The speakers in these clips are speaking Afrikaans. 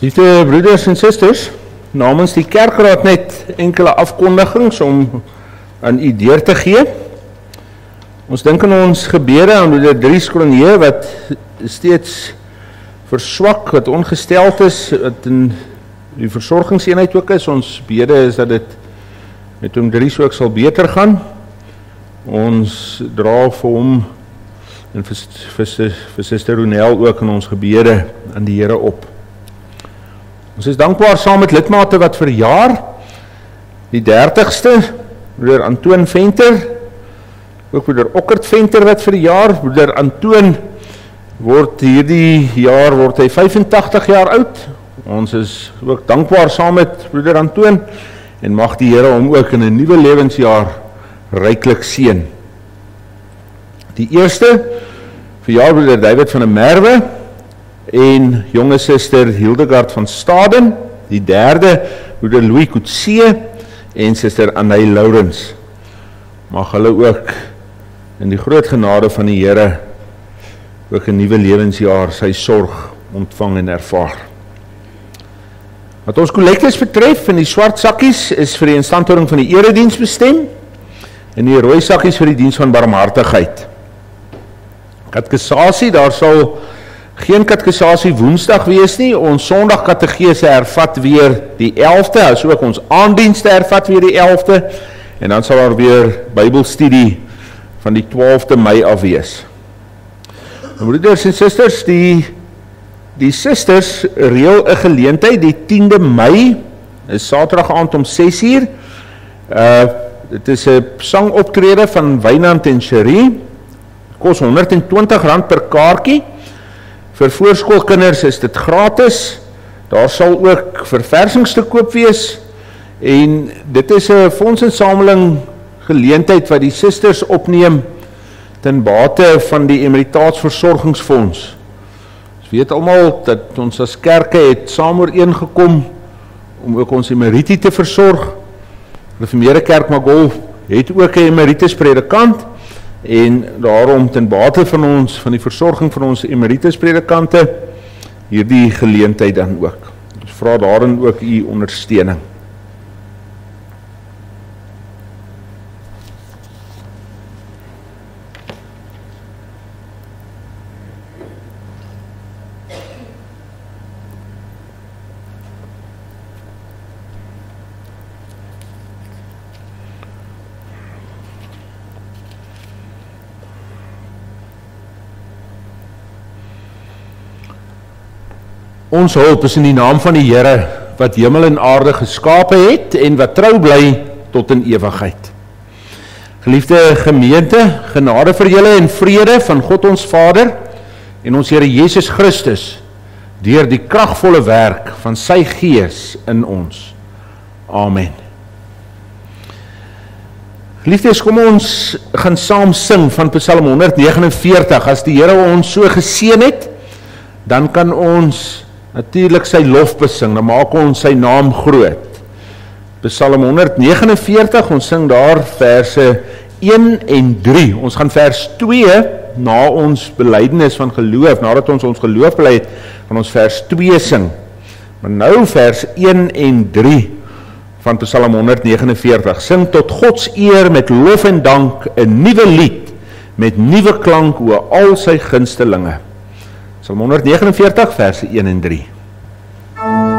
Lieve broeders en susters, namens die kerkraad net enkele afkondigings om aan u deur te gee. Ons dink aan ons gebede aan broeder Dries Cronje wat steeds verswak, wat ongesteld is, wat in die versorgingseenheid ook is. Ons bede is dat dit met hom Dries ook sal beter gaan. Ons dra vir hom en vir Suster Ronel ook in ons gebede aan die Here op. Ons is dankbaar saam met lidmate wat verjaar, die 30ste, broeder Antoon Venter, ook broeder Okkert Venter wat verjaar. Broeder Antoon word hierdie jaar word hy 85 jaar oud. Ons is ook dankbaar saam met broeder Antoon en mag die Here hom ook in 'n nuwe lewensjaar ryklik seën. Die eerste verjaar broeder David van der Merwe en jonge suster Hildegard van Staden, die derde broeder Louis Coetzee en suster Annay Lourens. Mag hulle ook in die groot genade van die Here ook 'n nuwe lewensjaar sy sorg ontvang en ervaar. Wat ons kollektes betref, in die swart sakkies is vir die instandhouding van die erediens bestem en die rooi sakkies vir die diens van barmhartigheid. Katekisasie, daar sal geen katekisasie Woensdag wees nie. Ons Sondag kategese hervat weer die 11de, as ook ons aanddienste hervat weer die 11de, en dan sal daar weer Bybelstudie van die 12de Mei af wees. Broeders en susters, die susters reël 'n geleentheid die 10de Mei, is Saterdag aand om 6uur. Dit is 'n sangoptrede van Wynand en Cherie. Kos R120 per kaartjie. Vir voorskoolkinders is dit gratis. Daar sal ook verversings te koop wees. En dit is 'n fondsinsameling geleentheid wat die susters opneem ten bate van die Emeritaatsversorgingsfonds. Ons weet almal dat ons as kerke het saam ooreengekom om ook ons emeritie te versorg. Reformeerde Kerk Magol het ook 'n emeritus predikant en daarom ten bate van die versorging van ons emeritus predikante hierdie geleentheid dan ook. Ons vra daarin ook u ondersteuning. Ons hulp is in die naam van die Here wat hemel en aarde geskape het en wat trou bly tot in ewigheid. Geliefde gemeente, genade vir julle en vrede van God ons Vader en ons Here Jesus Christus deur die kragvolle werk van sy Gees in ons. Amen. Geliefdes, kom ons gaan saam sing van Psalm 149. As die Here ons so geseën het, dan kan ons natuurlik sy lof besing, dan maak ons sy naam groot. Psalm 149, ons sing daar verse 1 en 3. Ons gaan vers 2 na ons belydenis van geloof, nadat ons geloof bely het, gaan ons vers 2 sing. Maar nou vers 1 en 3 van Psalm 149. Sing tot Gods eer met lof en dank 'n nuwe lied, met nuwe klank oor al sy gunstelinge. Psalm 149, verse 1 en 3. Oh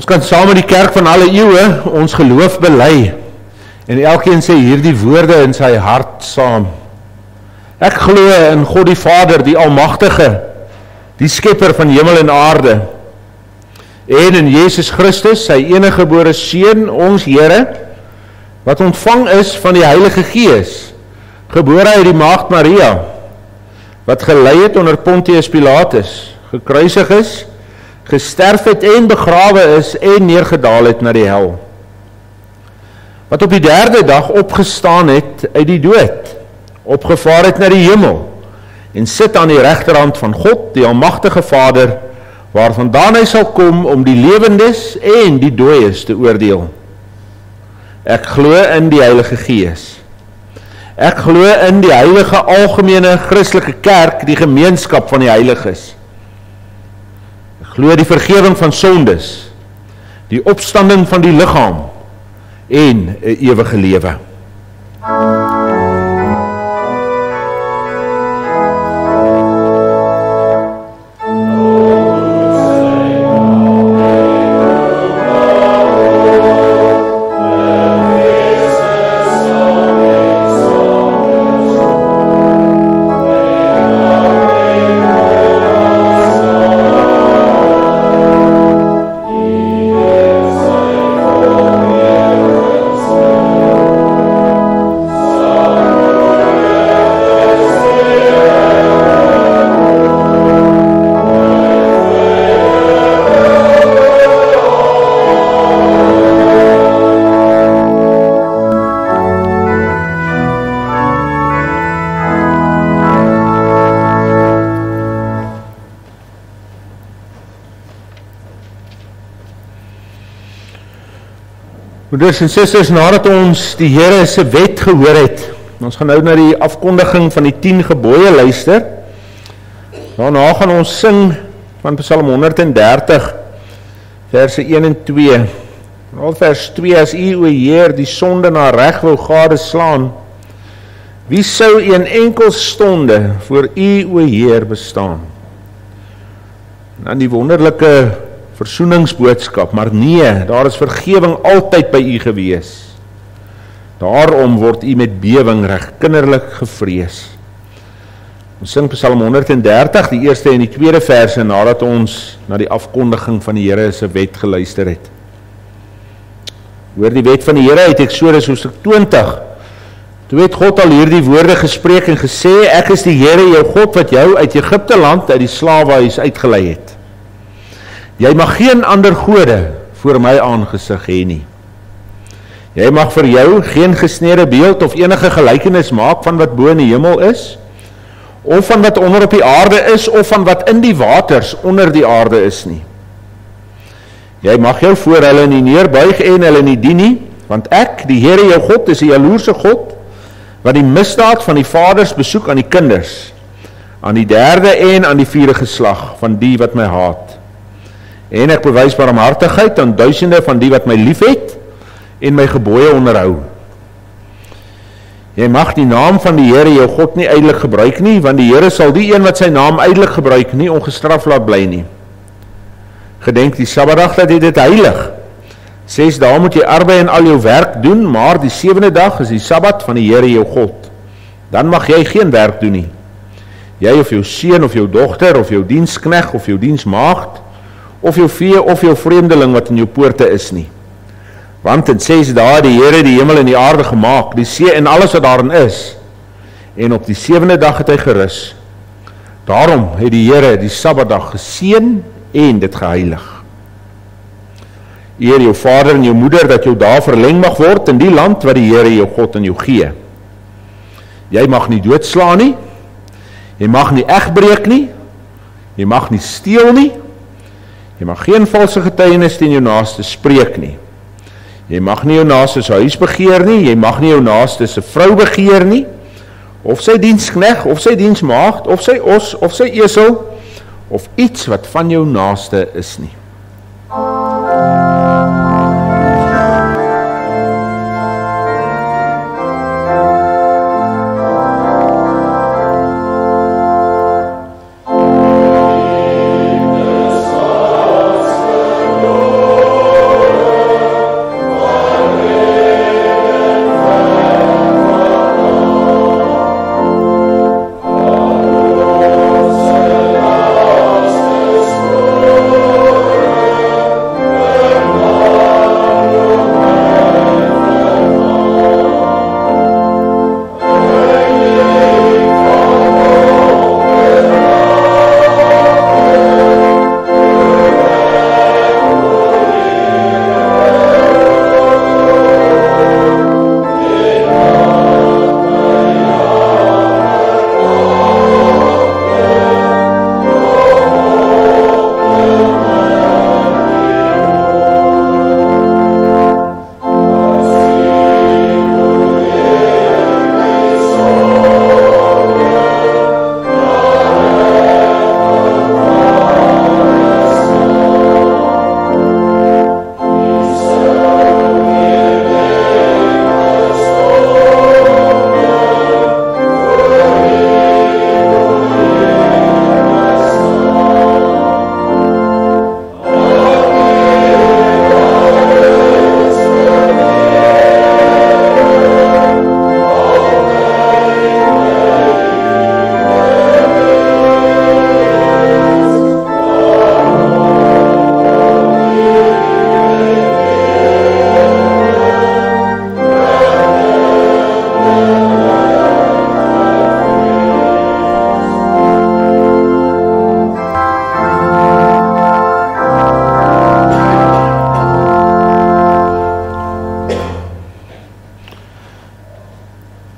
Ons kan saam met die kerk van alle eeue ons geloof bely en elkeen sê hierdie woorde in sy hart saam. Ek glo in God die Vader, die Almagtige, die Skepper van hemel en aarde, en in Jesus Christus, sy eniggebore Seun, ons Here, wat ontvang is van die Heilige Gees, gebore uit die Maagd Maria, wat gelei het onder Pontius Pilatus, gekruisig is, gesterf het en begrawe is en neergedaal het na die hel, wat op die 3de dag opgestaan het uit die dood, opgevaar het na die hemel, en sit aan die regterhand van God, die Almagtige Vader, waarvandaan hy sal kom om die lewendes en die dooies te oordeel. Ek glo in die Heilige Gees. Ek glo in die heilige algemene Christelike kerk, die gemeenskap van die heiliges. Ek glo die vergewing van sondes, die opstanding van die liggaam en 'n ewige lewe. Broeders en susters, nadat ons die Here se wet gehoor het, ons gaan nou na die afkondiging van die 10 gebooie luister. Daarna gaan ons sing van Psalm 130, verse 1 en 2. Al vers 2, as U, o Heer, die sonde na reg wou gadeslaan, wie sou een enkel stonde voor U, o Heer, bestaan? En dan die wonderlike versoeningsboodskap, maar nee, daar is vergewing altyd by U gewees. Daarom word U met bewing reg kinderlik gevrees. Ons sing Psalm 130, die eerste en die tweede verse, nadat ons na die afkondiging van die Here se wet geluister het. Hoor die wet van die Here uit Eksodus hoofstuk 20. Toe het God al hierdie woorde gespreek en gesê, ek is die Here jou God wat jou uit Egipte land uit die slawehuis uitgelei het. Jy mag geen ander gode voor my aangesig hê nie. Jy mag vir jou geen gesnede beeld of enige gelykenis maak van wat bo in die hemel is, of van wat onder op die aarde is, of van wat in die waters onder die aarde is nie. Jy mag jou voor hulle nie neerbuig en hulle nie dien nie, want ek, die Here jou God, is 'n jaloerse God, wat die misdaad van die vaders besoek aan die kinders, aan die 3de en aan die 4de geslag van die wat my haat. En ek bewys barmhartigheid aan duisende van die wat my liefhet en my gebooie onderhou. Jy mag die naam van die Here jou God nie ydelik gebruik nie, want die Here sal die een wat sy naam ydelik gebruik nie ongestraf laat bly nie. Gedenk die Sabbatdag dat jy dit heilig. 6 dae moet jy arbei en al jou werk doen, maar die 7de dag is die Sabbat van die Here jou God. Dan mag jy geen werk doen nie. Jy of jou seun of jou dogter of jou dienskneg of jou diensmaagd of jou vee of jou vreemdeling wat in jou poorte is nie. Want in 6 dae die Here die hemel en die aarde gemaak, die see en alles wat daarin is, en op die 7de dag het hy gerus. Daarom het die Here die Sabbatdag geseën en dit geheilig. Eer jou vader en jou moeder, dat jou dae verleng mag word in die land wat die Here jou God aan jou gee. Jy mag nie doodslaan nie, jy mag nie egbreek nie, jy mag nie steel nie, jy mag geen valse getuienis teen jou naaste spreek nie. Jy mag nie jou naaste se huis begeer nie, jy mag nie jou naaste se vrou begeer nie, of sy dienskneg, of sy diensmaagd, of sy os, of sy esel, of iets wat van jou naaste is nie.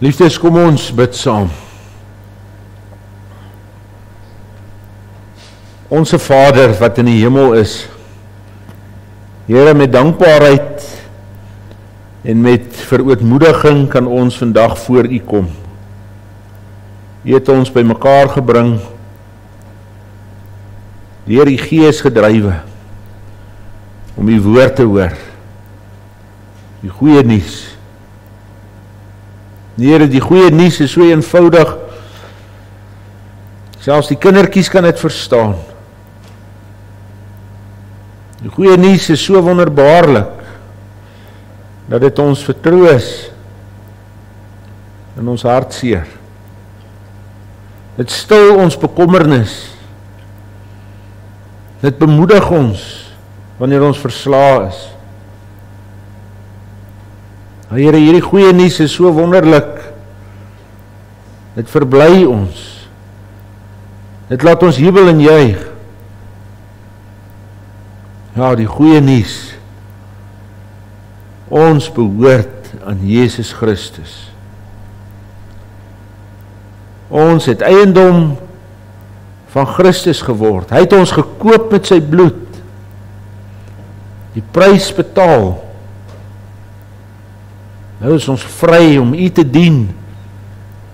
Liefdes, kom ons bid saam. Onse Vader wat in die hemel is, Here, met dankbaarheid en met verootmoediging kan ons vandag voor U kom. U het ons by mekaar gebring, deur die Gees gedrywe, om U woord te hoor, die goeie nuus. Here, die goeie nuus is so eenvoudig, selfs die kindertjies kan dit verstaan. Die goeie nuus is so wonderbaarlik, dat dit ons vertroos in ons hartseer. Dit stil ons bekommernis. Dit bemoedig ons wanneer ons verslae is. Here, hierdie goeie nuus is so wonderlik. Dit verbly ons. Dit laat ons jubel en juig. Ja, die goeie nuus. Ons behoort aan Jesus Christus. Ons het eiendom van Christus geword. Hy het ons gekoop met sy bloed. Die prys betaal. Nou is ons vry om U te dien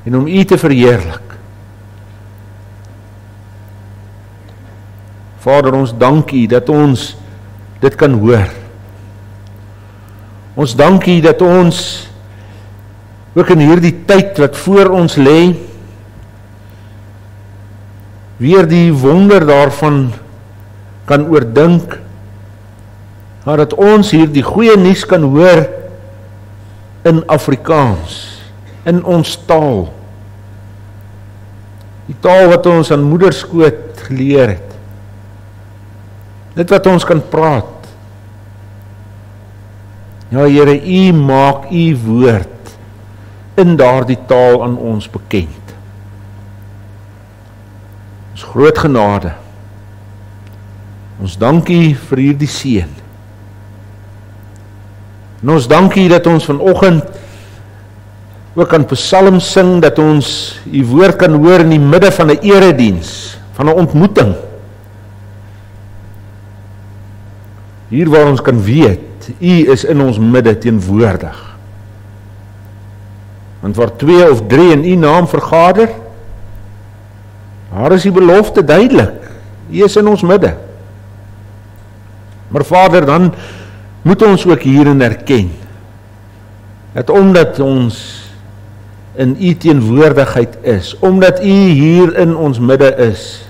en om U te verheerlik. Vader, ons dank U dat ons dit kan hoor. Ons dank U dat ons ook in hierdie tyd wat voor ons lê, weer die wonder daarvan kan oordink, dat ons hier die goeie nuus kan hoor in Afrikaans, in ons taal. Die taal wat ons aan moederskoot geleer het. Dit wat ons kan praat. Ja, Here, U maak U woord in daardie taal aan ons bekend. Ons groot genade. Ons dank U vir hierdie seën. En ons dank U dat ons vanoggend ook aan psalm sing, dat ons U woord kan hoor in die midde van 'n erediens, van 'n ontmoeting. Hier waar ons kan weet, U is in ons midde teenwoordig. Want waar 2 of 3 in U naam vergader, daar is die belofte duidelik. U is in ons midde. Maar Vader, dan moet ons ook hierin erken, dat omdat ons in U teenwoordigheid is, omdat U hier in ons midde is,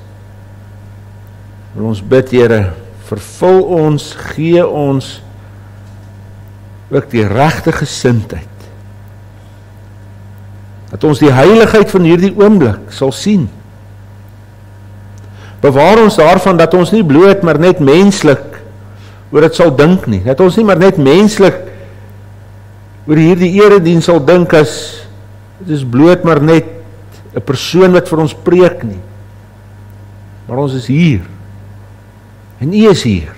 wil ons bid, Here, vervul ons, gee ons ook die regte gesindheid, dat ons die heiligheid van hierdie oomblik sal sien. Bewaar ons daarvan dat ons nie bloot maar net menslik oor dit sal dink nie, dat ons nie maar net menslik oor hierdie erediens sal dink as dit is bloot maar net 'n persoon wat vir ons preek nie, maar ons is hier. En U is hier.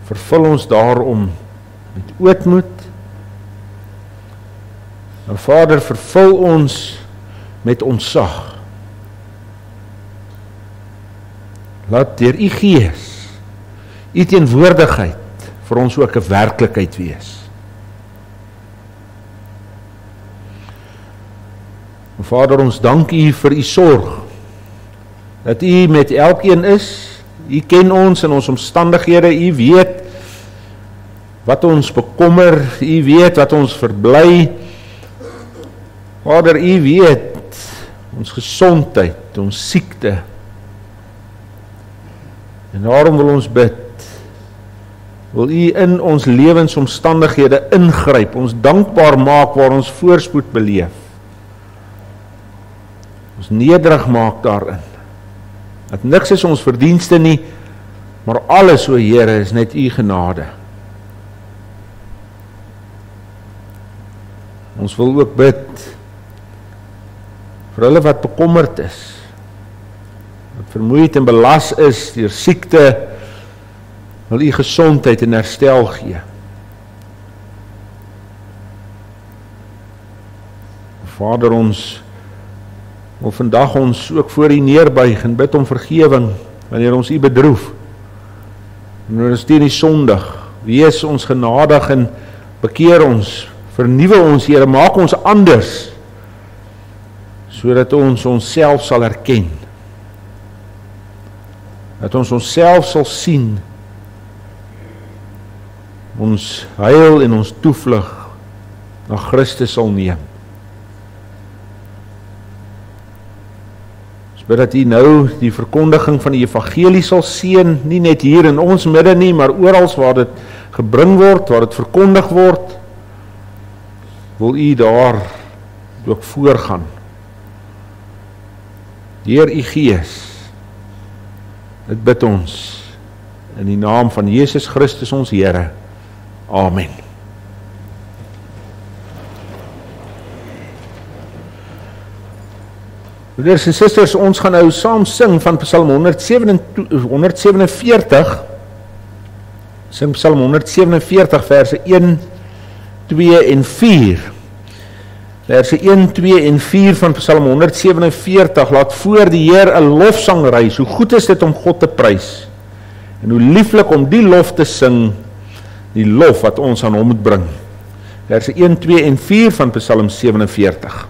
Vervul ons daarom met ootmoed. En Vader, vervul ons met ontzag. Laat deur U Gees, U teenwoordigheid vir ons ook 'n werklikheid wees. En Vader, ons dank U vir U sorg, dat U met elkeen is. U ken ons in ons omstandighede, U weet wat ons bekommer, U weet wat ons verbly. Vader, U weet ons gesondheid, ons siekte. En daarom wil ons bid, wil U in ons lewensomstandighede ingryp, ons dankbaar maak waar ons voorspoed beleef. Ons nederig maak daarin. Dat niks is ons verdienste nie, maar alles, o Here, is net U genade. Ons wil ook bid vir hulle wat bekommerd is, wat vermoeid en belas is deur siekte, wil U gesondheid en herstel gee. Vader, ons wil vandag ons ook voor U neerbuig en bid om vergewing wanneer ons U bedroef. Wanneer ons teen U sondig, wees ons genadig en bekeer ons, vernuwe ons, Here, maak ons anders, sodat ons onsself sal erken. Dat ons onsself sal sien, ons heil en ons toevlug na Christus sal neem. Ons bid dat U nou die verkondiging van die evangelie sal seën, nie net hier in ons midde nie, maar oral waar dit gebring word, waar dit verkondig word, wil U daar ook voorgaan. Deur U Gees, dit bid ons in die naam van Jesus Christus ons Here. Amen. Broeders en susters, ons gaan nou saam sing van Psalm 147, sing Psalm 147 verse 1, 2 en 4. Verse 1, 2 en 4 van Psalm 147 laat voor die Heer 'n lofsang reis. Hoe goed is dit om God te prys en hoe lieflik om die lof te sing, die lof wat ons aan hom moet bring. Verse 1, 2 en 4 van Psalm 47.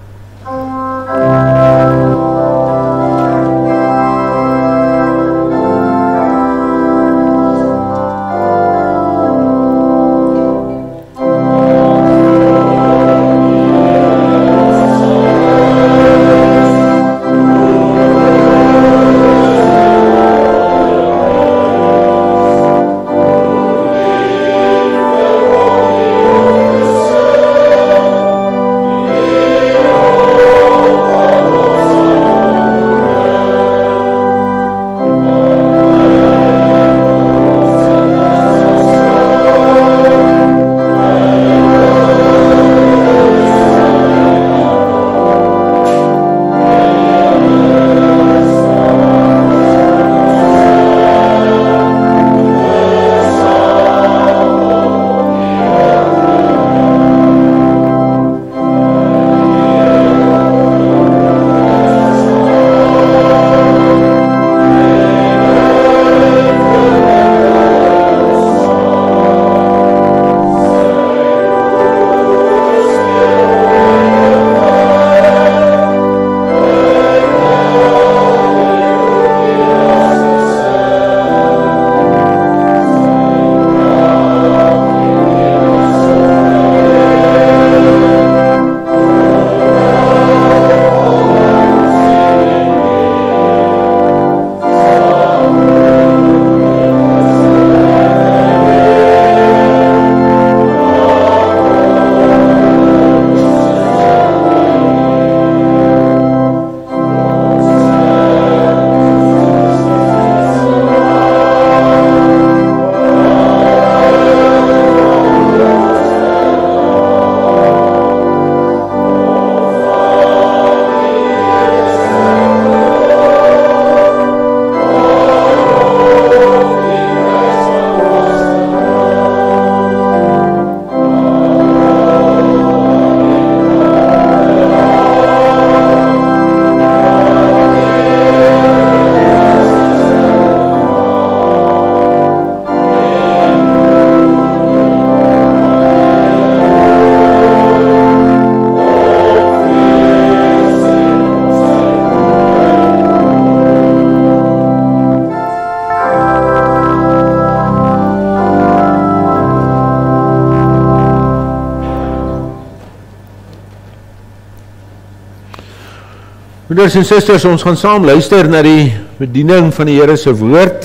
Broeders en susters, ons gaan saam luister na die bediening van die Here se woord.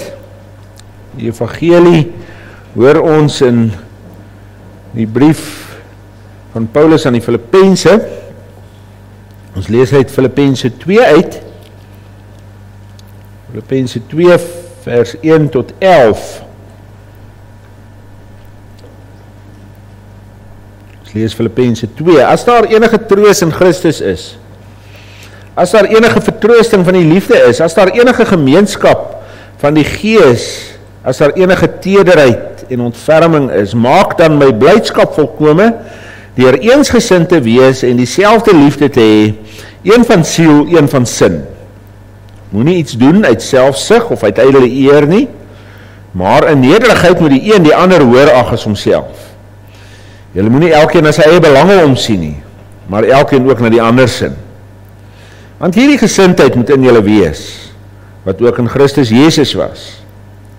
Die evangelie hoor ons in die brief van Paulus aan die Filippense. Ons lees uit Filippense 2 uit. Filippense 2 vers 1 tot 11. Ons lees Filippense 2. As daar enige troos in Christus is, as daar enige vertroosting van die liefde is, as daar enige gemeenskap van die Gees, as daar enige tederheid en ontferming is, maak dan my blydskap volkome deur eensgesind te wees en dieselfde liefde te hê, een van siel, een van sin. Moenie iets doen uit selfsug of uit ydelle eer nie, maar in nederigheid moet die een die ander hoër ag as homself. Julle moenie elkeen na sy eie belange omsien nie, maar elkeen ook na die ander sin. Want hierdie gesindheid moet in julle wees, wat ook in Christus Jesus was.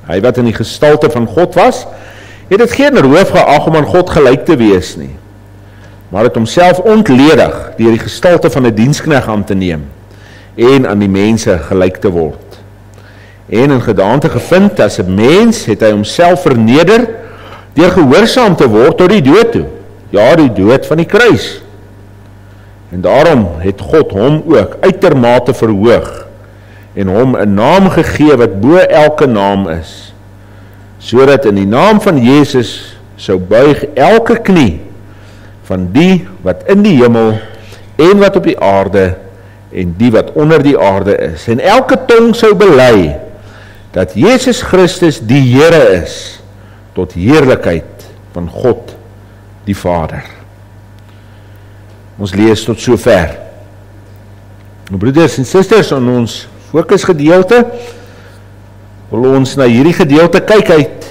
Hy wat in die gestalte van God was, het dit geen roof geag om aan God gelyk te wees nie, maar het homself ontledig deur die gestalte van 'n diensknegt aan te neem en aan die mense gelyk te word. En in gedaante gevind as 'n mens het hy homself verneder deur gehoorsaam te word tot die dood toe, ja, die dood van die kruis. En daarom het God hom ook uitermate verhoog en hom 'n naam gegee wat bo elke naam is, sodat in die naam van Jesus sou buig elke knie van die wat in die hemel en wat op die aarde en die wat onder die aarde is, en elke tong sou bely dat Jesus Christus die Here is, tot heerlikheid van God die Vader. Ons lees tot sover. Broeders en susters, in ons fokusgedeelte wil ons na hierdie gedeelte kyk uit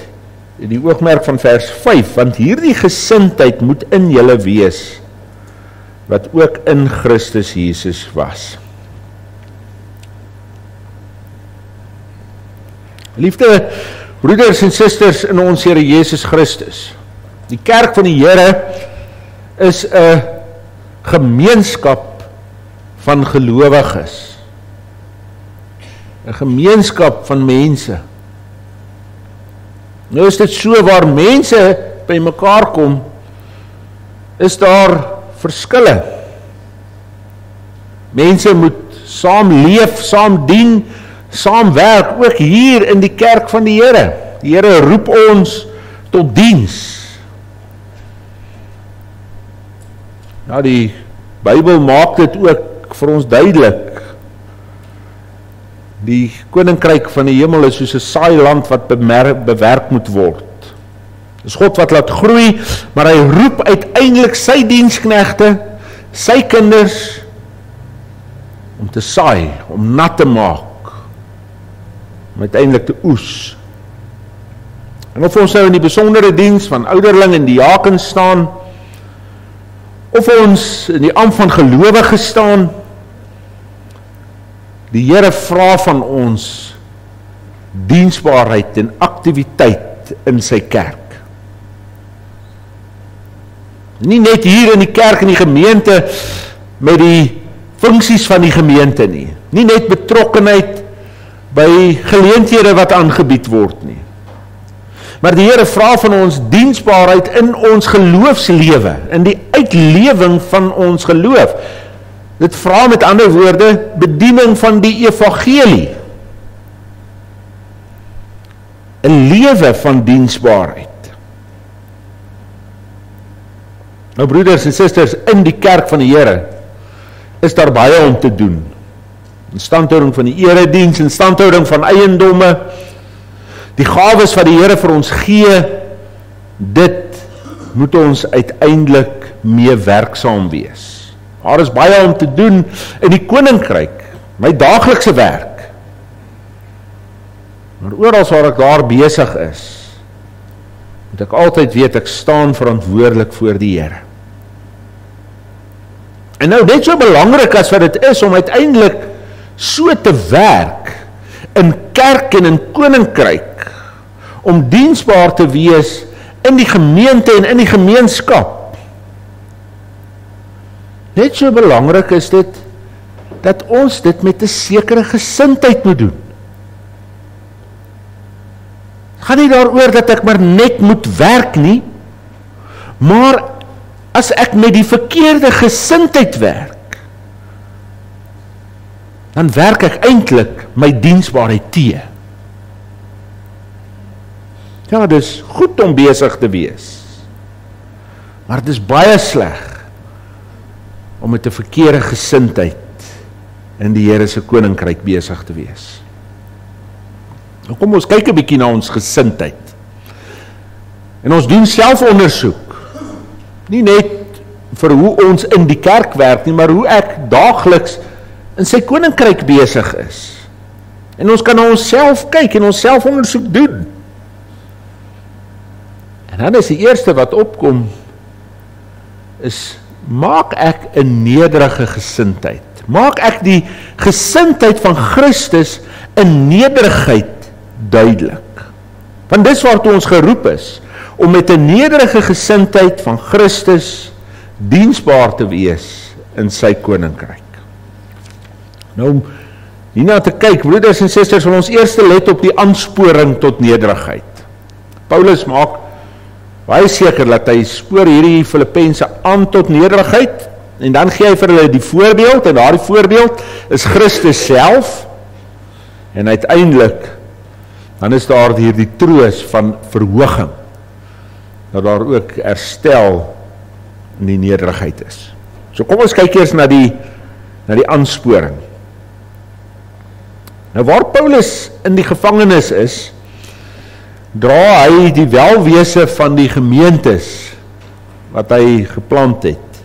die oogmerk van vers 5, want hierdie gesindheid moet in julle wees, wat ook in Christus Jesus was. Liefde broeders en susters in ons Here Jesus Christus, die kerk van die Here is 'n gemeenskap van gelowiges, 'n gemeenskap van mense. Nou is dit so, waar mense by mekaar kom, is daar verskille. Mense moet saam leef, saam dien, saam werk, ook hier in die kerk van die Here. Die Here roep ons tot diens. Ja, die Bybel maak dit ook vir ons duidelik. Die koninkryk van die hemel is soos 'n saai land wat bewerk moet word. Dis God wat laat groei, maar hy roep uiteindelik sy diensknegte, sy kinders, om te saai, om nat te maak, om uiteindelik te oes. En of ons nou in die besondere diens van ouderling en diakens staan, of ons in die ampt van gelowige staan, die Here vra van ons diensbaarheid en aktiwiteit in sy kerk. Nie net hier in die kerk en die gemeente met die funksies van die gemeente nie. Nie net betrokkenheid by geleenthede wat aangebied word nie. Maar die Here vra van ons diensbaarheid in ons geloofslewe, in die uitlewing van ons geloof. Dit vra met ander woorde bediening van die evangelie. 'n lewe van diensbaarheid. Nou broeders en susters, in die kerk van die Here is daar baie om te doen. Instandhouding van die erediens, instandhouding van eiendomme, die gawes wat die Here vir ons gee, dit moet ons uiteindelik mee werksaam wees. Daar is baie om te doen in die koninkryk, my daaglikse werk. Maar oral waar ek daar besig is, moet ek altyd weet, ek staan verantwoordelik voor die Here. En nou net so belangrik as wat dit is om uiteindelik so te werk in kerk en in koninkryk, om diensbaar te wees in die gemeente en in die gemeenskap. Net so belangrik is dit dat ons dit met 'n sekere gesindheid moet doen. Het gaan nie daaroor dat ek maar net moet werk nie, maar as ek met die verkeerde gesindheid werk, dan werk ek eintlik my diensbaarheid te. Ja, dit is goed om besig te wees, maar dit is baie sleg om met 'n verkeerde gesindheid in die Here se koninkryk besig te wees. Nou kom ons kyk 'n bietjie na ons gesindheid. En ons doen selfondersoek. Nie net vir hoe ons in die kerk werk nie, maar hoe ek daagliks in sy koninkryk besig is. En ons kan na onsself kyk en onsself ondersoek doen. En dan is die eerste wat opkom, is, maak ek 'n nederige gesindheid. Maak ek die gesindheid van Christus in nederigheid duidelik. Want dis waartoe ons geroep is, om met 'n nederige gesindheid van Christus diensbaar te wees in sy koninkryk. Nou, om hierna te kyk, broeders en susters, wil ons eers let op die aansporing tot nederigheid. Paulus maak baie seker dat hy spoor hierdie Filippense aan tot nederigheid, en dan gee hy vir hulle die voorbeeld, en daardie voorbeeld is Christus self, en uiteindelik, dan is daar hierdie troos van verhooging, dat daar ook herstel in die nederigheid is. So kom ons kyk eers na die aansporing. Nou waar Paulus in die gevangenis is, dra hy die welwese van die gemeentes wat hy geplant het.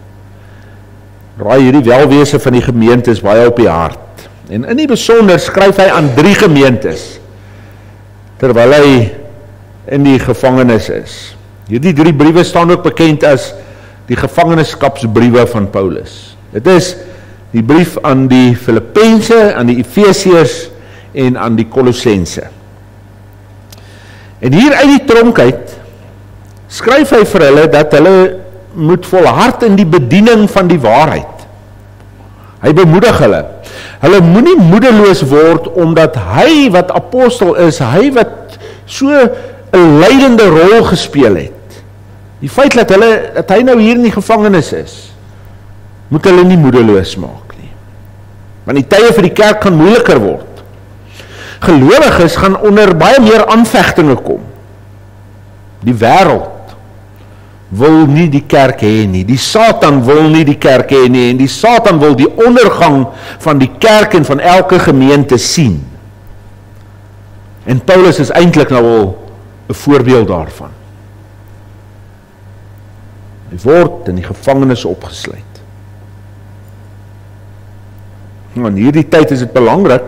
Dra hy hierdie welwese van die gemeentes baie op die hart. En in die besonder skryf hy aan 3 gemeentes, terwyl hy in die gevangenis is. Hierdie 3 briewe staan ook bekend as die gevangenskapsbriewe van Paulus. Dit is die brief aan die Filippense, aan die Efesiërs en aan die Kolossense. En hier uit die tronk uit skryf hy vir hulle dat hulle moet volhard in die bediening van die waarheid. Hy bemoedig hulle. Hulle moenie moedeloos word omdat hy wat apostel is, hy wat so 'n leidende rol gespeel het. Die feit dat hy nou hier in die gevangenis is, moet hulle nie moedeloos maak nie. Want die tye vir die kerk gaan moeiliker word. Gelowiges gaan onder baie meer aanvegtinge kom. Die wêreld wil nie die kerk hê nie. Die Satan wil nie die kerk hê nie. En die Satan wil die ondergang van die kerk en van elke gemeente sien. En Paulus is eintlik nou al 'n voorbeeld daarvan. Hy word in die gevangenis opgesluit. En in hierdie tyd is dit belangrik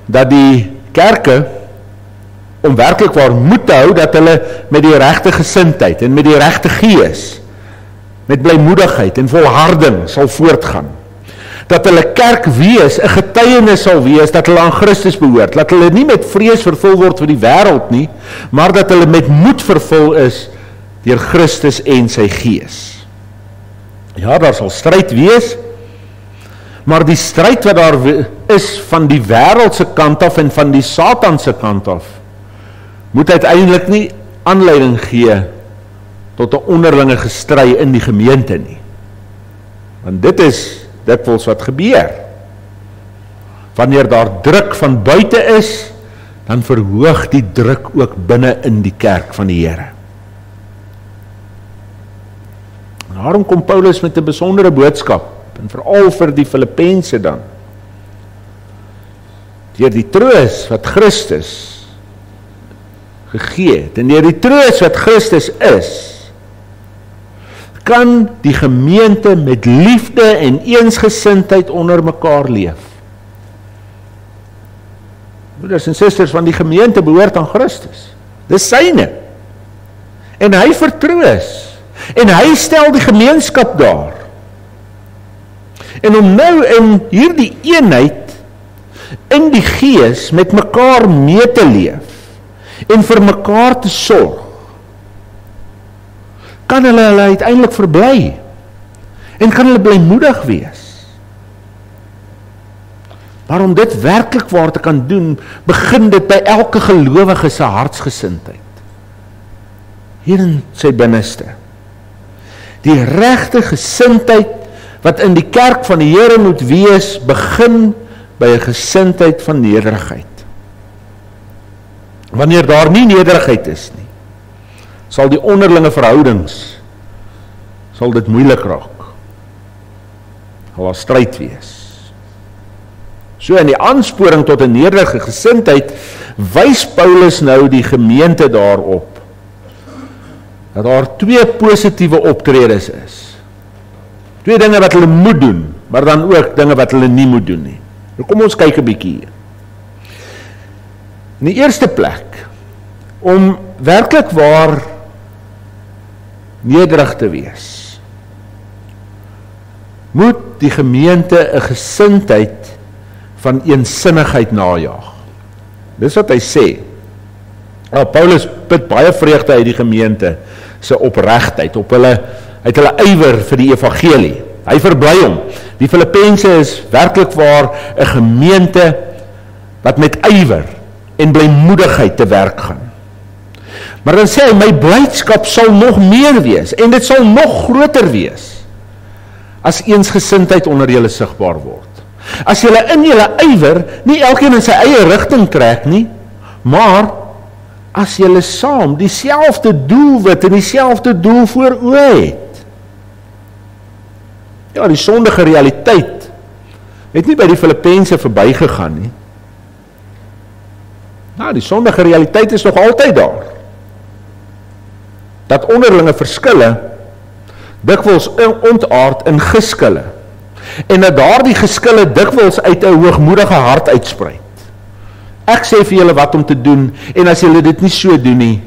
dat die kerke om werklik waar moed te hou dat hulle met die regte gesindheid en met die regte gees, met blymoedigheid en volharding sal voortgaan. Dat hulle kerk wees, 'n getuienis sal wees dat hulle aan Christus behoort, dat hulle nie met vrees vervul word vir die wêreld nie, maar dat hulle met moed vervul is deur Christus en sy gees. Ja, daar sal stryd wees, maar die stryd wat daar is van die wêreld se kant af en van die Satan se kant af, moet uiteindelik nie aanleiding gee tot 'n onderlinge gestry in die gemeente nie. Want dit is dikwels wat gebeur. Wanneer daar druk van buite is, dan verhoog die druk ook binne in die kerk van die Here. En daarom kom Paulus met 'n besondere boodskap, en veral vir die Filippense dan. Deur die troos wat Christus gegee het, en deur die troos wat Christus is, kan die gemeente met liefde en eensgesindheid onder mekaar leef. Broeders en susters, van die gemeente behoort aan Christus. Dis syne. En hy vertroos. En hy stel die gemeenskap daar. En om nou in hierdie eenheid, in die gees, met mekaar mee te leef, en vir mekaar te sorg, kan hulle uiteindelik verbly, en kan hulle blymoedig wees. Maar om dit werklik waar te kan doen, begin dit by elke gelowige se hartsgesindheid. Hier in sy binneste. Die regte gesindheid wat in die kerk van die Here moet wees, begin by 'n gesindheid van nederigheid. Wanneer daar nie nederigheid is nie, sal die onderlinge verhoudings, sal dit moeilik raak. Sal daar stryd wees. So in die aansporing tot 'n nederige gesindheid, wys Paulus nou die gemeente daarop, dat daar 2 positiewe optredes is. 2 dinge wat hulle moet doen, maar dan ook dinge wat hulle nie moet doen nie. Nou kom ons kyk 'n bietjie hier. In die eerste plek, om werklik waar nederig te wees, moet die gemeente 'n gesindheid van eensinnigheid najaag. Dis wat hy sê. Paulus put baie vreugde uit die gemeente se opregtheid, uit hulle ywer vir die evangelie. Hy verbly hom. Die Filippense is werklik waar 'n gemeente wat met ywer en blymoedigheid te werk gaan. Maar dan sê hy, my blydskap sal nog meer wees, en dit sal nog groter wees, as eensgesindheid onder julle sigbaar word. As julle in julle ywer nie elkeen in sy eie rigting trek nie, maar as julle saam dieselfde doelwit en dieselfde doel voor oë het. Ja, die sondige realiteit het nie by die Filippense verbygegaan nie. Nou, die sondige realiteit is nog altyd daar. Dat onderlinge verskille dikwels ontaard in geskille. En dat daardie geskille dikwels uit 'n hoogmoedige hart uitspruit. Ek sê vir julle wat om te doen, en as julle dit nie so doen nie,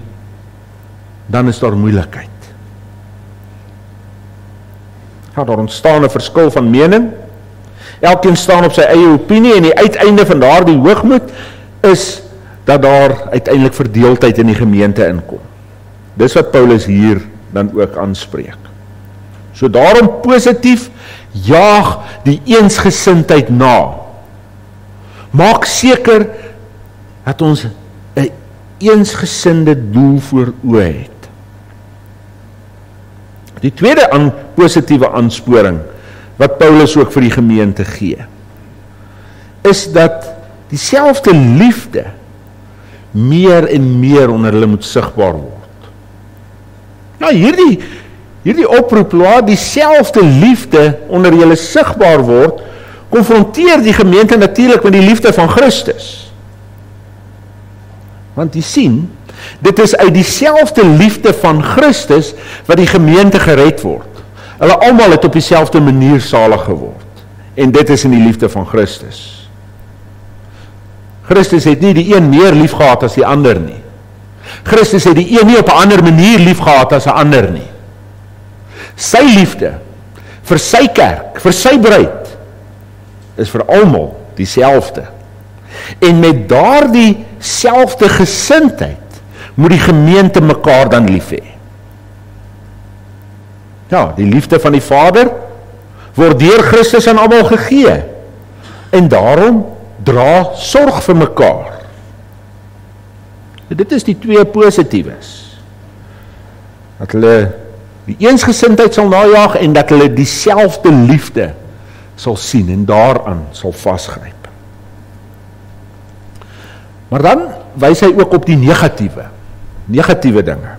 dan is daar moeilikheid. Ja, daar ontstaan 'n verskil van mening. Elkeen staan op sy eie opinie, en die uiteinde van daardie hoogmoed is dat daar uiteindelik verdeeldheid in die gemeente inkom. Dis wat Paulus hier dan ook aanspreek. So daarom positief, jaag die eensgesindheid na. Maak seker dat ons 'n eensgesinde doel voor oë het. Die tweede positiewe aansporing wat Paulus ook vir die gemeente gee, is dat dieselfde liefde meer en meer onder hulle moet sigbaar word. Nou hierdie oproep, laat dieselfde liefde onder julle sigbaar word, konfronteer die gemeente natuurlik met die liefde van Christus. Want jy sien, dit is uit dieselfde liefde van Christus wat die gemeente gered word. Hulle almal het op dieselfde manier salig geword. En dit is in die liefde van Christus. Christus het nie die een meer lief gehad as die ander nie. Christus het die een nie op 'n ander manier lief gehad as 'n ander nie. Sy liefde vir sy kerk, vir sy bruid, is vir almal dieselfde. En met daardie selfde gesindheid moet die gemeente mekaar dan lief hê. Ja, die liefde van die Vader word deur Christus aan almal gegee. En daarom dra sorg vir mekaar. Dit is die twee positiefs. Dat hulle die eensgesindheid sal najaag en dat hulle dieselfde liefde sal sien en daaraan sal vasgryp. Maar dan wys hy ook op die negatiewe dinge.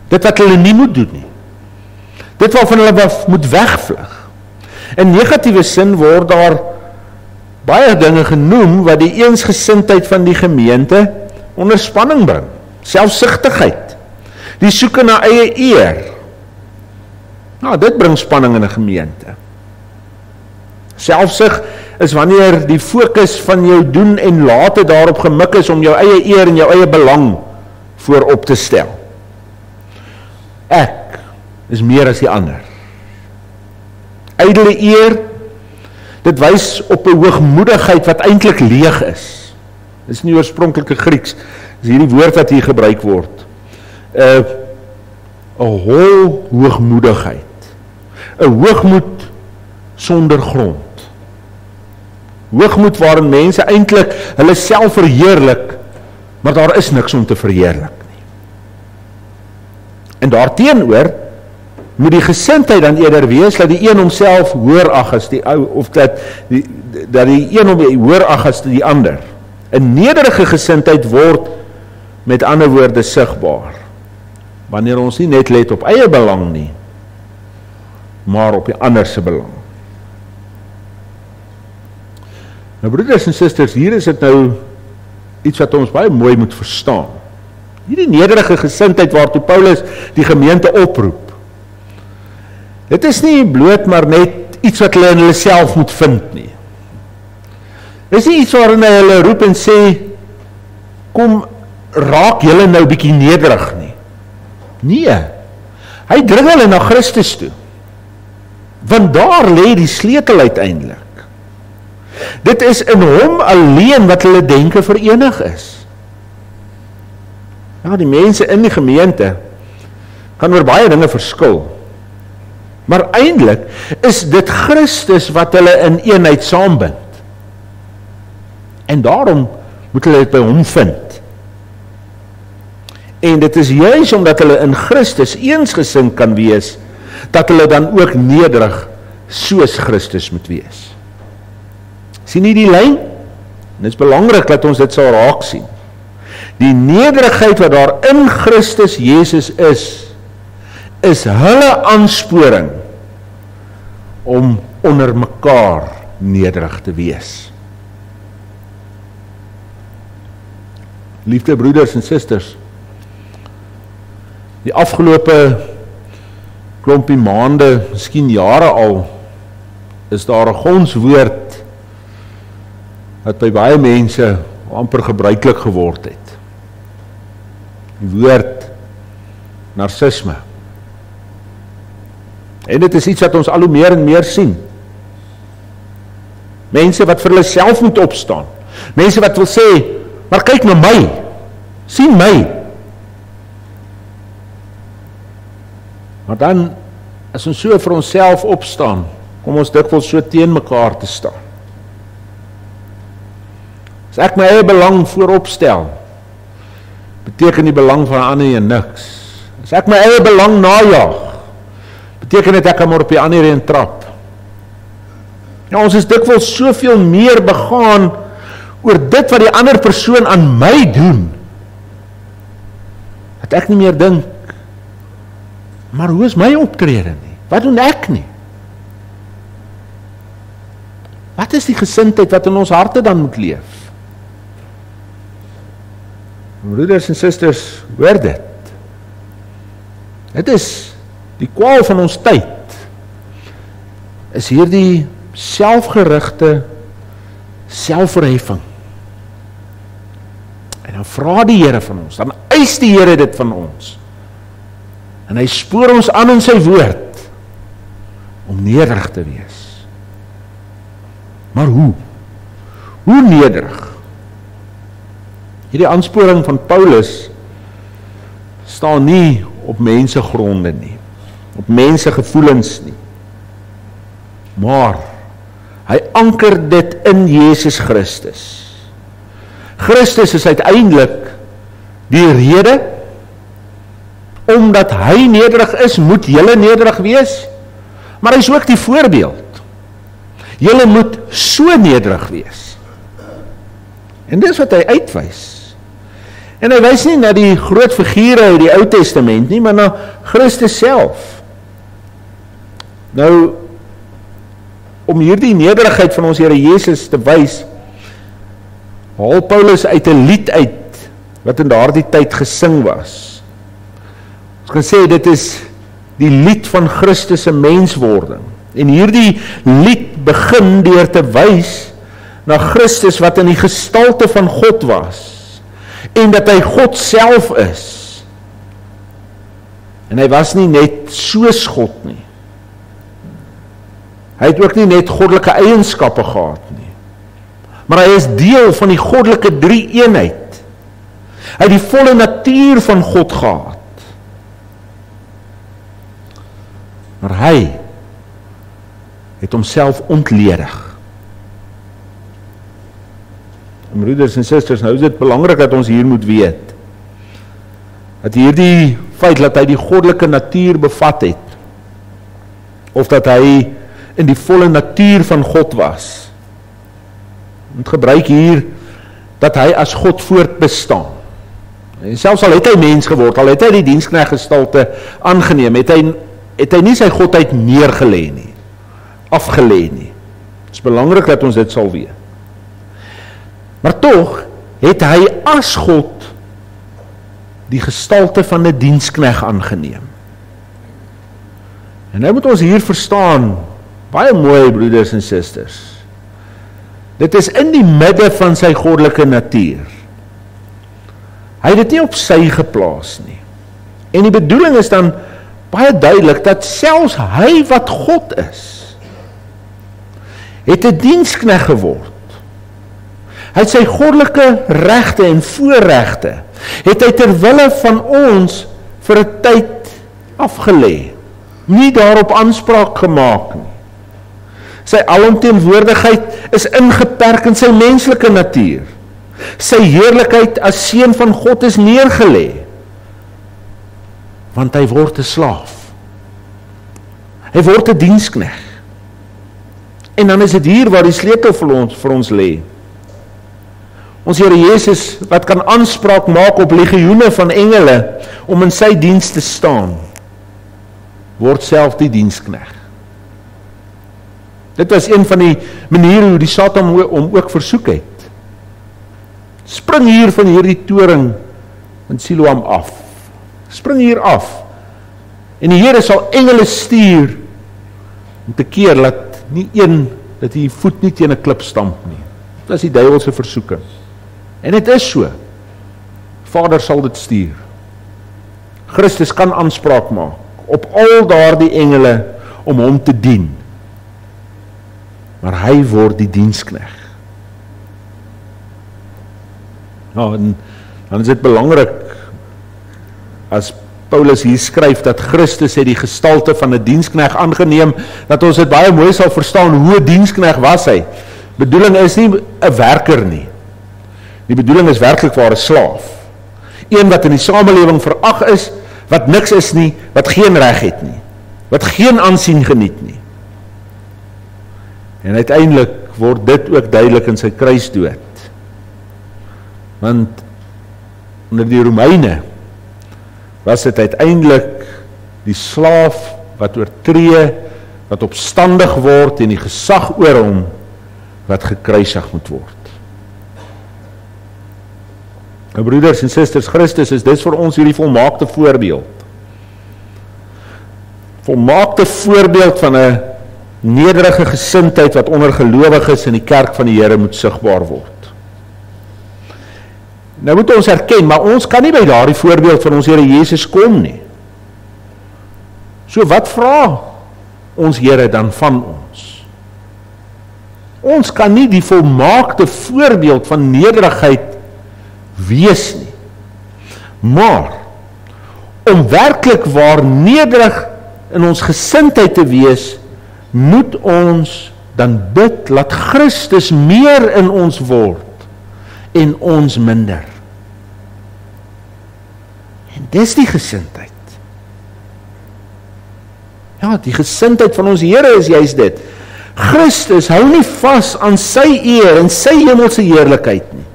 Dit wat hulle nie moet doen nie. Dit waarvan hulle moet wegvlug. In negatiewe sin word daar baie dinge genoem wat die eensgesindheid van die gemeente onder spanning bring. Selfsugtigheid, die soeke na eie eer. Nou, dit bring spanning in 'n gemeente. Selfsug is wanneer die fokus van jou doen en late daarop gemik is om jou eie eer en jou eie belang voorop te stel. Ek is meer as die ander. Ydelle eer, dit wys op 'n hoogmoedigheid wat eintlik leeg is. Dit is nie oorspronklike Grieks, dis hierdie woord wat hier gebruik word. 'n hol hoogmoedigheid. 'n hoogmoed sonder grond. Hoogmoed waarin mense eintlik hulle self verheerlik, maar daar is niks om te verheerlik nie. En daarteenoor moet die gesindheid dan eerder wees dat die een homself hoër ag as die ou, of dat die een hom hoër ag as die ander. 'n nederige gesindheid word met ander woorde sigbaar, wanneer ons nie net let op eie belang nie, maar op die ander se belang. Nou broeders en susters, hier is dit nou iets wat ons baie mooi moet verstaan. Hierdie nederige gesindheid waartoe Paulus die gemeente oproep, Dit is nie bloot maar net iets wat hulle in hulle self moet vind nie. Dit is nie iets waarin hulle roep en sê, kom, raak julle nou bietjie nederig nie. Nee, hy dring hulle na Christus toe. Want daar lê die sleutel uiteindelik. Dit is in hom alleen wat hulle denke verenig is. Ja, die mense in die gemeente kan oor baie dinge verskil. Maar eintlik is dit Christus wat hulle in eenheid saambind. En daarom moet hulle dit by hom vind. En dit is juis omdat hulle in Christus eensgesind kan wees, dat hulle dan ook nederig soos Christus moet wees. Sien nie die lyn? En dit is belangrik dat ons dit sal raak sien. Die nederigheid wat daar in Christus Jesus is hulle aansporing om onder mekaar nederig te wees. Liefde broeders en susters, die afgelope klompie maande, miskien jare al, is daar 'n gonswoord wat by baie mense amper gebruiklik geword het. Die woord narcisme. En dit is iets wat ons al hoe meer en meer sien. Mense wat vir hulle self moet opstaan. Mense wat wil sê, maar kyk na my, sien my. Maar dan, as ons so vir onsself opstaan, kom ons dikwels so teen mekaar te staan. As ek my eie belang voorop stel, beteken die belang van ander een niks. As ek my eie belang najag, beteken dit ek kan maar op die ander een trap. Ja, ons is dikwels soveel meer begaan oor dit wat die ander persoon aan my doen, dat ek nie meer dink, maar hoe is my optrede nie? Wat doen ek nie? Wat is die gesindheid wat in ons harte dan moet leef? Broeders en susters, hoor dit. Dit is die kwaal van ons tyd. Is hierdie selfgerigte selfverheffing. En dan vra die Here van ons, dan eis die Here dit van ons. En hy spoor ons aan in sy woord om nederig te wees. Maar hoe? Hoe nederig? Hierdie aansporing van Paulus staan nie op mensegronde nie, op mensegevoelens nie. Maar hy anker dit in Jesus Christus. Christus is uiteindelik die rede, omdat hy nederig is, moet julle nederig wees, maar hy is ook die voorbeeld. Julle moet so nederig wees. En dis wat hy uitwys. En hy wys nie na die groot figure uit die Ou Testament nie, maar na Christus self. Nou, om hierdie nederigheid van ons Here Jesus te wys, haal Paulus uit 'n lied uit, wat in daardie tyd gesing was. Ons kan sê, dit is die lied van Christus se menswording. En hierdie lied begin deur te wys na Christus wat in die gestalte van God was, en dat hy God self is. En hy was nie net soos God nie. Hy het ook nie net goddelike eienskappe gehad nie, maar hy is deel van die goddelike drie-eenheid. Hy het die volle natuur van God gehad. Maar hy het homself ontledig. En broeders en susters, nou is dit belangrik dat ons hier moet weet, dat hierdie feit dat hy die goddelike natuur bevat het, of dat hy in die volle natuur van God was, het gebruik hier, dat hy as God voortbestaan. En selfs al het hy mens geword, al het hy die diensknegtgestalte aangeneem, het hy nie sy godheid neergelê nie, afgelê nie. Het is belangrik dat ons dit sal weet. Maar tog het hy as God die gestalte van 'n diensknegt aangeneem. En nou moet ons hier verstaan, baie mooi broeders en susters, dit is in die midde van sy goddelike natuur. Hy het dit nie op sy geplaas nie. En die bedoeling is dan baie duidelik, dat selfs hy wat God is, het 'n diensknegt geword. Hy het sy goddelike regte en voorregte, het hy ter wille van ons vir 'n tyd afgelê, nie daarop aanspraak gemaak nie. Sy alomteenwoordigheid is ingeperk in sy menslike natuur. Sy heerlikheid as seun van God is neergelê, want hy word 'n slaaf. Hy word 'n diensknegt. En dan is dit hier waar die sleutel vir ons lê. Ons Here Jesus, wat kan aanspraak maak op legioene van engele om in sy diens te staan, word self die diensknegt. Dit was een van die maniere hoe die Satan hom ook versoek het. Spring hier van hierdie toring in Siloam af. Spring hier af. En die Here sal engele stuur om te keer dat die voet nie teen 'n klip stamp nie. Dit is die duiwelse versoeking. En dit is so. Vader sal dit stuur. Christus kan aanspraak maak op al daardie engele om hom te dien. Maar hy word die diensknegt. Nou, en dan is dit belangrik, as Paulus hier skryf, dat Christus het die gestalte van 'n diensknegt aangeneem, dat ons dit baie mooi sal verstaan, hoe 'n diensknegt was hy. Bedoeling is nie 'n werker nie. Die bedoeling is werklik waar 'n slaaf. Een wat in die samelewing verag is, wat niks is nie, wat geen reg het nie, wat geen aansien geniet nie. En uiteindelik word dit ook duidelik in sy kruisdood. Want onder die Romeine was dit uiteindelik die slaaf wat oortree, wat opstandig word en die gesag oor hom wat gekruisig moet word. Nou broeders en susters, Christus is dis vir ons hierdie volmaakte voorbeeld. Volmaakte voorbeeld van 'n nederige gesindheid wat onder gelowiges in die kerk van die Here moet sigbaar word. Nou moet ons erken, maar ons kan nie by daardie voorbeeld van ons Here Jesus kom nie. So wat vra ons Here dan van ons? Ons kan nie die volmaakte voorbeeld van nederigheid wees nie. Maar om werklik waar nederig in ons gesindheid te wees, moet ons dan bid, laat Christus meer in ons word en ons minder. En dis die gesindheid. Ja, die gesindheid van ons Here is juist dit. Christus hou nie vas aan sy eer en sy hemelse heerlikheid nie.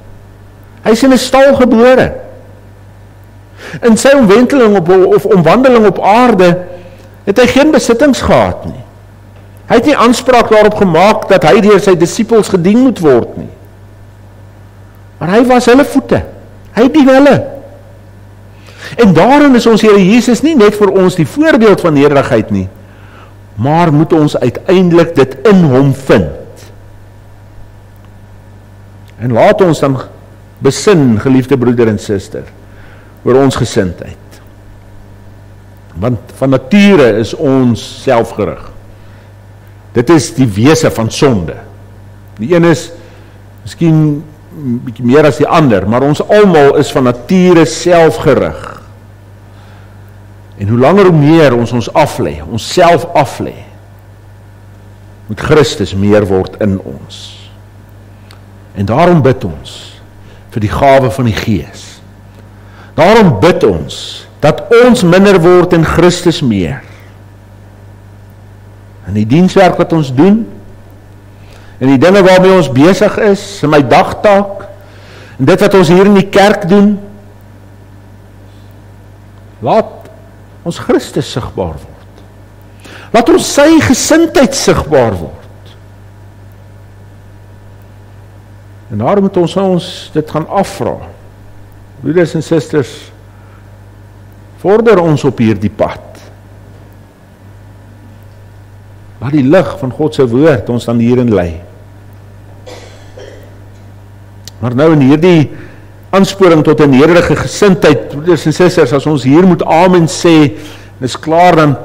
Hy is in 'n stal gebore. In sy omwenteling of omwandeling op aarde het hy geen besittings gehad nie. Hy het nie aanspraak daarop gemaak dat hy deur sy disippels gedien moet word nie. Maar hy was hulle voete. Hy dien hulle. En daarin is ons Here Jesus nie net vir ons die voorbeeld van nederigheid nie, maar moet ons uiteindelik dit in hom vind. En laat ons dan besin, geliefde broeder en suster, oor ons gesindheid. Want van nature is ons selfgerig. Dit is die wese van sonde. Die een is miskien bietjie meer as die ander, maar ons almal is van nature selfgerig. En hoe langer hoe meer ons aflê, ons self aflê, moet Christus meer word in ons. En daarom bid ons vir die gawe van die Gees. Daarom bid ons dat ons minder word en Christus meer. In die dienswerk wat ons doen, en die dinge waarmee ons besig is, in my dagtaak, en dit wat ons hier in die kerk doen, laat ons Christus sigbaar word. Laat ons sy gesindheid sigbaar word. En daar moet ons dit gaan afvra. Broeders en susters, vorder ons op hierdie pad. Laat die lig van God se woord ons dan hierin lei. Maar nou in hierdie aansporing tot 'n nederige gesindheid, broeders en susters, as ons hier moet amen sê, en is klaar, dan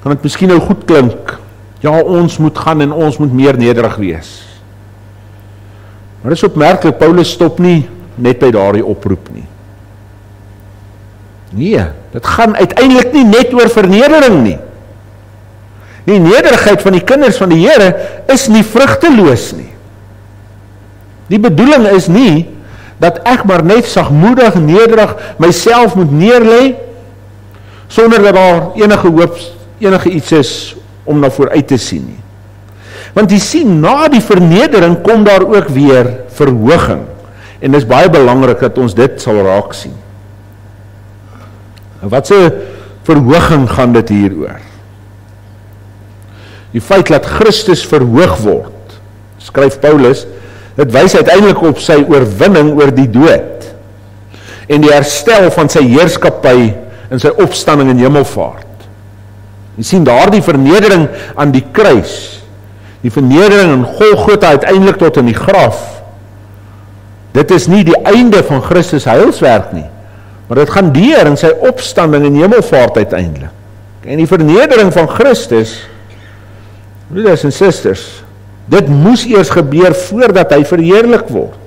kan dit miskien nou goed klink. Ja, ons moet gaan en ons moet meer nederig wees. Maar dit is opmerklik, Paulus stop nie net by daardie oproep nie. Nee, dit gaan uiteindelik nie net oor vernedering nie. Die nederigheid van die kinders van die Here is nie vrugteloos nie. Die bedoeling is nie dat ek maar net sagmoedig, nederig myself moet neerlê sonder dat daar enige hoop, enige iets is om na vooruit te sien nie. Want jy sien, na die vernedering kom daar ook weer verhoging. En dit is baie belangrik dat ons dit sal raak sien. En wat se verhoging gaan dit hier oor? Die feit dat Christus verhoog word, skryf Paulus, dit wys uiteindelik op sy oorwinning oor die dood en die herstel van sy heerskappy en sy opstanding in hemelvaart. Jy sien daardie vernedering aan die kruis, die vernedering in Golgotha uiteindelik tot in die graf, dit is nie die einde van Christus heilswerk nie, maar dit gaan deur in sy opstanding in hemelvaart uiteindelik. En die vernedering van Christus, broeders en susters, dit moes eers gebeur voordat hy verheerlik word.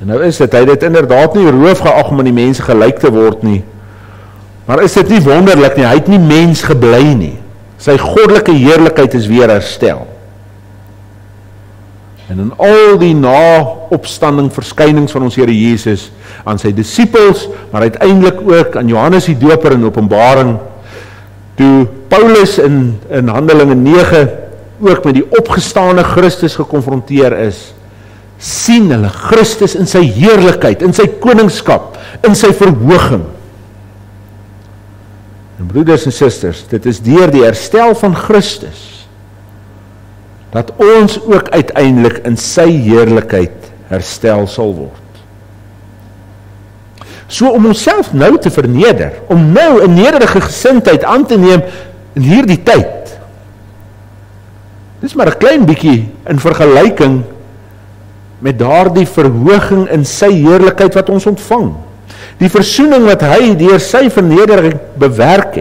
En nou is dit, hy het dit inderdaad nie roof geag om aan die mense gelyk te word nie, maar is dit nie wonderlik nie, hy het nie mens gebly nie. Sy goddelike heerlikheid is weer herstel. En in al die na-opstanding verskynings van ons Here Jesus aan sy disippels, maar uiteindelik ook aan Johannes die Doper in Openbaring, toe Paulus in Handelinge 9 ook met die opgestane Christus gekonfronteer is, sien hulle Christus in sy heerlikheid, in sy koningskap, in sy verhoging. En broeders en susters, dit is deur die herstel van Christus dat ons ook uiteindelik in sy heerlikheid herstel sal word. So om onsself nou te verneder, om nou 'n nederige gesindheid aan te neem in hierdie tyd. Dis maar 'n klein bietjie in vergelyking met daardie verhoging in sy heerlikheid wat ons ontvang. Die versoening wat hy deur sy vernedering bewerk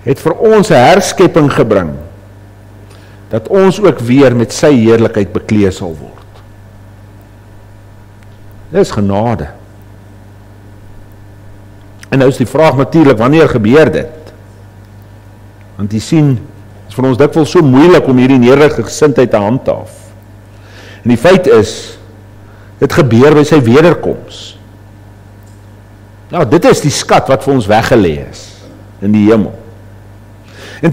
het vir ons 'n herskepping gebring, dat ons ook weer met sy heerlikheid bekleed sal word. Dis genade. En nou is die vraag natuurlik, wanneer gebeur dit? Want jy sien, het is vir ons dikwels so moeilik om hierdie nederige gesindheid te handhaaf. En die feit is, dit gebeur by sy wederkoms. Nou, dit is die skat wat vir ons weggelê is in die hemel. En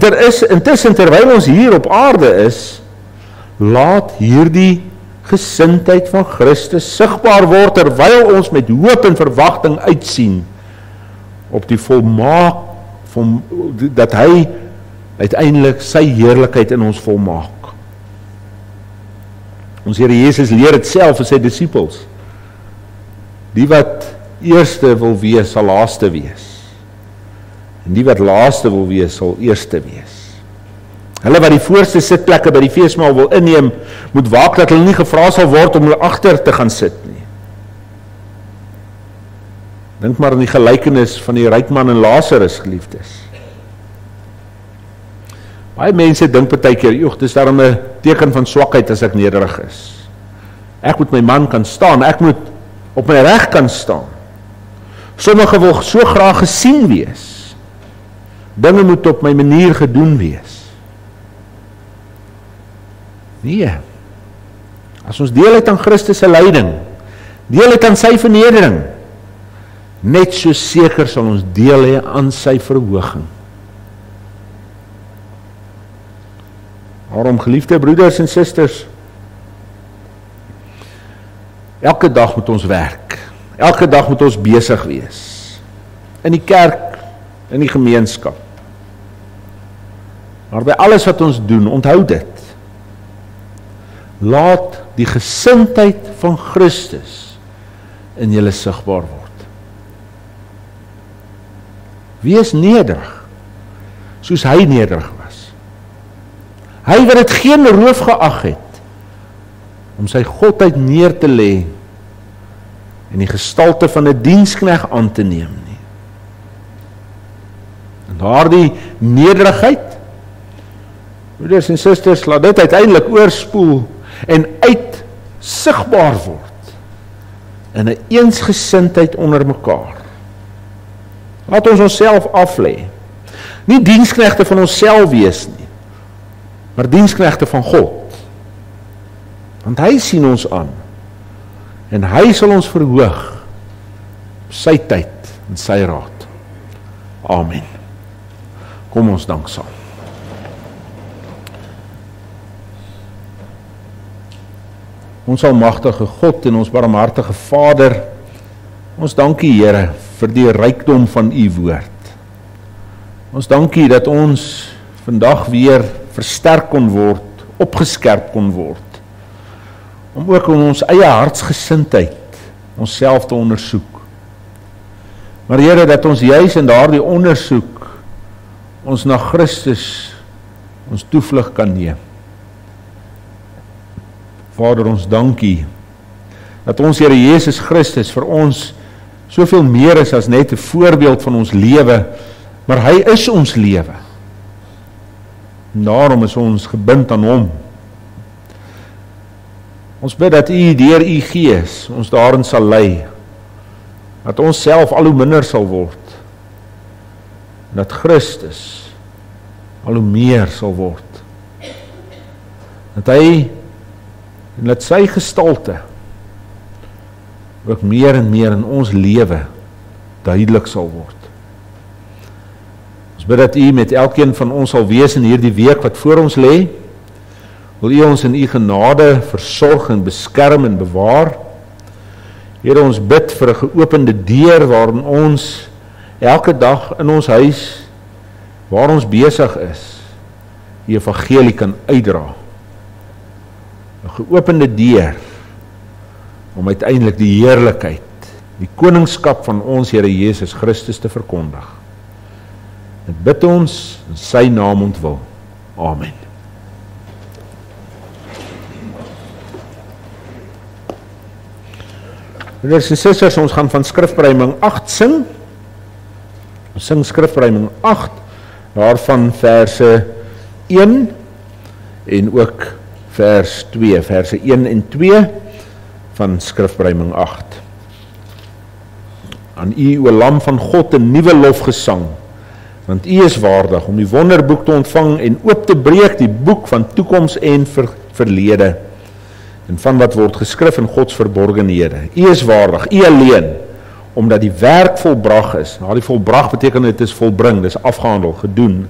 intussen, terwyl ons hier op aarde is, laat hierdie gesindheid van Christus sigbaar word, terwyl ons met hoop en verwagting uitsien op die dat hy uiteindelik sy heerlikheid in ons volmaak. Ons Here Jesus leer dit self vir sy disippels. Die wat eerste wil wees, sal laaste wees. En die wat laaste wil wees, sal eerste wees. Hulle wat die voorste sitplekke by die feesmaal wil inneem, moet waak dat hulle nie gevra sal word om hulle agter te gaan sit nie. Dink maar aan die gelykenis van die ryk man en Lazarus, geliefdes. Baie mense dink partykeer, joh, dis daarom 'n teken van swakheid as ek nederig is. Ek moet my man kan staan, ek moet op my reg kan staan. Sommige wil so graag gesien wees. Dinge moet op my manier gedoen wees. Nee. As ons deel uit aan Christus se lyding, deel uit aan sy vernedering, net so seker sal ons deel hê aan sy verhoging. Daarom, geliefde broeders en susters, elke dag moet ons werk. Elke dag moet ons besig wees. In die kerk, in die gemeenskap. Maar by alles wat ons doen, onthou dit. Laat die gesindheid van Christus in julle sigbaar word. Wees nederig. soos hy nederig was. Hy wat dit geen roof geag het, om sy godheid neer te lê, en die gestalte van 'n diensknegt aan te neem nie. En daardie nederigheid, broeders en susters, laat dit uiteindelik oorspoel en uitsigbaar word in 'n eensgesindheid onder mekaar. Laat ons onsself aflê. Nie diensknegte van onsself wees nie, maar diensknegte van God. Want hy sien ons aan en hy sal ons verhoog op sy tyd en sy raad. Amen. Kom ons dank saam. Ons almagtige God en ons barmhartige Vader, ons dank U, Here, vir die rykdom van U woord. Ons dank U dat ons vandag weer versterk kon word, opgeskerp kon word, om ook in ons eie hartsgesindheid onsself te ondersoek. Maar Here, dat ons juis in daardie ondersoek ons na Christus ons toevlug kan neem. Vader, ons dank U dat ons Here Jesus Christus vir ons soveel meer is as net 'n voorbeeld van ons lewe, maar hy is ons lewe. En daarom is ons gebind aan hom. Ons bid dat U deur U Gees ons daarin sal lei, dat ons self al hoe minder sal word, en dat Christus al hoe meer sal word. Dat hy en dat sy gestalte ook meer en meer in ons lewe duidelik sal word. Ons bid dat U met elkeen van ons sal wees in hierdie week wat voor ons lê. Wil U ons in U genade versorg en beskerm en bewaar. Here, ons bid vir 'n geopende deur waarin ons elke dag in ons huis, waar ons besig is, die evangelie kan uitdra. 'n Geopende deur om uiteindelik die heerlikheid, die koningskap van ons Here Jesus Christus te verkondig. Dit bid ons in sy naam ontwil. Amen. Broeders en susters, ons gaan van skrifruiming 8 sing. Ons sing skrifruiming 8, daarvan verse 1 en ook vers 2, verse 1 en 2 van skrifruiming 8. Aan U, o Lam van God, 'n nuwe lofgesang, want U is waardig om die wonderboek te ontvang en oop te breek, die boek van toekoms en verlede, en van wat word geskrif in Gods verborgenhede. U is waardig, U alleen, omdat die werk volbrag is. Nou, die volbrag beteken dit is volbring, dit is afgehandel, gedoen,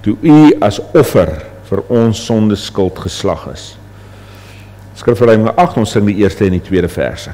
toe U as offer vir ons sonde skuld geslag is. Skrifruiming 8, ons sing die eerste en die tweede verse.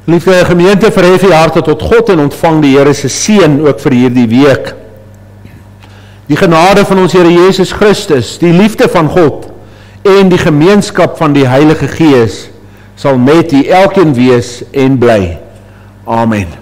Liefde gemeente, verhef je harte tot God en ontvang die Here se seën ook vir hierdie week. Die genade van ons Here Jesus Christus, die liefde van God en die gemeenskap van die Heilige Gees sal met u elkeen wees en bly. Amen.